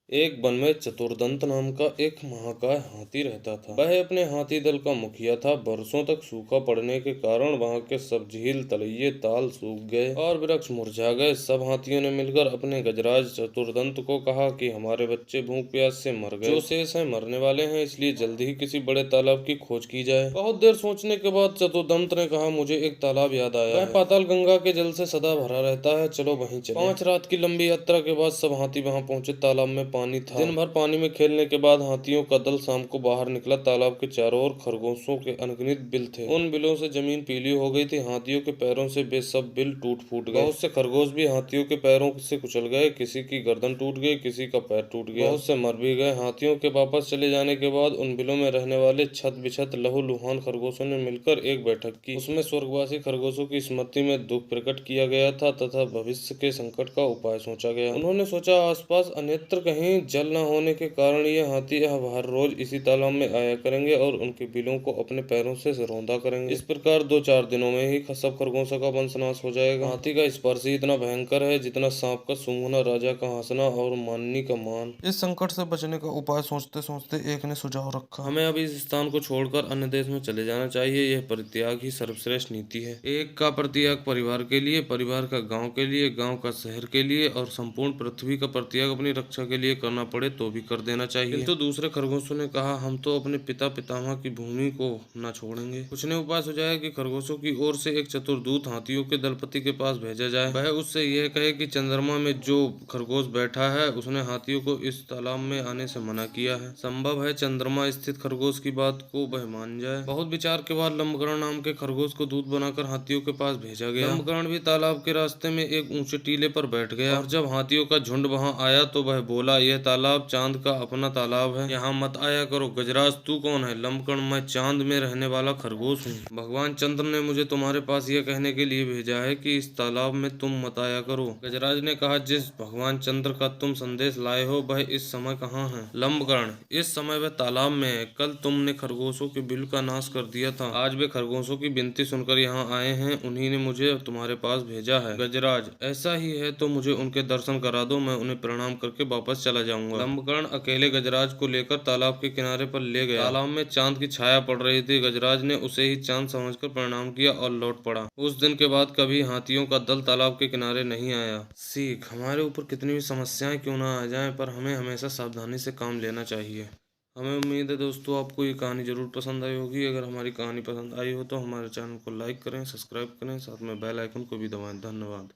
एक वन में चतुर्दंत नाम का एक महाकाय हाथी रहता था। वह अपने हाथी दल का मुखिया था। वर्षों तक सूखा पड़ने के कारण वहां के सब झील, तलैये, ताल सूख गए और वृक्ष मुरझा गए। सब हाथियों ने मिलकर अपने गजराज चतुर्दंत को कहा कि हमारे बच्चे भूख प्यास से मर गए, जो शेष हैं मरने वाले हैं, इसलिए जल्दी ही किसी बड़े तालाब की खोज की जाए। बहुत देर सोचने के बाद चतुर्दंत ने कहा, मुझे एक तालाब याद आया है। पाताल गंगा के जल से सदा भरा रहता है, चलो वहीं चलें। 5 रात की लंबी यात्रा के बाद सब हाथी वहां पहुंचे। तालाब में पानी था। दिन भर पानी में खेलने के बाद हाथियों का दल शाम को बाहर निकला। तालाब के चारों ओर खरगोशों के अनगिनत बिल थे। उन बिलों से जमीन पीली हो गई थी। हाथियों के पैरों से वे सब बिल टूट फूट गए। बहुत से खरगोश भी हाथियों के पैरों से कुचल गए। किसी की गर्दन टूट गई, किसी का पैर टूट गया, बहुत से मर भी गए। हाथियों के वापस चले जाने के बाद उन बिलों में रहने वाले छत बिछत लहूलुहान खरगोशों ने मिलकर एक बैठक की। उसमें स्वर्गवासी खरगोशों की स्मृति में दुख प्रकट किया गया था तथा भविष्य के संकट का उपाय सोचा गया। उन्होंने सोचा, आसपास अन्यत्र कहीं जल न होने के कारण ये हाथी हर रोज इसी तालाब में आया करेंगे और उनके बिलों को अपने पैरों से रौंदा करेंगे। इस प्रकार 2-4 दिनों में ही सब खरगोशों का वंशनाश हो जाएगा। हाथी का स्पर्श ही इतना भयंकर है जितना सांप का सूंघना, राजा का हंसना और माननी का मान। इस संकट से बचने का उपाय सोचते सोचते एक ने सुझाव रखा, हमें अब इस स्थान को छोड़कर अन्य देश में चले जाना चाहिए। यह परित्याग ही सर्वश्रेष्ठ नीति है। एक का परित्याग परिवार के लिए, परिवार का गांव के लिए, गांव का शहर के लिए और संपूर्ण पृथ्वी का परित्याग अपनी रक्षा के लिए करना पड़े तो भी कर देना चाहिए। किंतु दूसरे खरगोशों ने कहा, हम तो अपने पिता पितामह की भूमि को न छोड़ेंगे। कुछ ने उपाय सुझाया कि खरगोशों की ओर से एक चतुर्दूत हाथियों के दलपति के पास भेजा जाए। वह उससे यह कहे कि चंद्रमा में जो खरगोश बैठा है उसने हाथियों को इस तालाब में आने से मना किया है। संभव है चंद्रमा स्थित खरगोश की बात को वह मान जाए। बहुत विचार के बाद लंबकर्ण नाम के खरगोश को दूत बनाकर हाथियों के पास भेजा गया। लंबकर्ण भी तालाब के रास्ते में एक ऊंचे टीले पर बैठ गया और जब हाथियों का झुंड वहां आया तो वह बोला, यह तालाब चांद का अपना तालाब है, यहाँ मत आया करो। गजराज, तू कौन है? लंबकर्ण, मैं चांद में रहने वाला खरगोश हूँ। भगवान चंद्र ने मुझे तुम्हारे पास यह कहने के लिए भेजा है कि इस तालाब में तुम मत आया करो। गजराज ने कहा, जिस भगवान चंद्र का तुम संदेश लाए हो वह इस समय कहाँ है? लंबकर्ण, इस समय वह तालाब में है। कल तुमने खरगोशों के बिल का नाश कर दिया था। आज वे खरगोशों की विनती सुनकर यहाँ आए हैं। उन्हीं ने मुझे तुम्हारे पास भेजा है। गजराज, ऐसा ही है तो मुझे उनके दर्शन करा दो, मैं उन्हें प्रणाम करके वापस चला जाऊंगा। लंबकर्ण अकेले गजराज को लेकर तालाब के किनारे पर ले गया। तालाब में चांद की छाया पड़ रही थी। गजराज ने उसे ही चांद समझकर प्रणाम किया और लौट पड़ा। उस दिन के बाद कभी हाथियों का दल तालाब के किनारे नहीं आया। सीख, हमारे ऊपर कितनी भी समस्याएं क्यों ना आ जाएं, पर हमें हमेशा सावधानी से काम लेना चाहिए। हमें उम्मीद है दोस्तों आपको ये कहानी जरूर पसंद आई होगी। अगर हमारी कहानी पसंद आई हो तो हमारे चैनल को लाइक करें, सब्सक्राइब करें, साथ में बेल आइकन को भी दबाएं। धन्यवाद।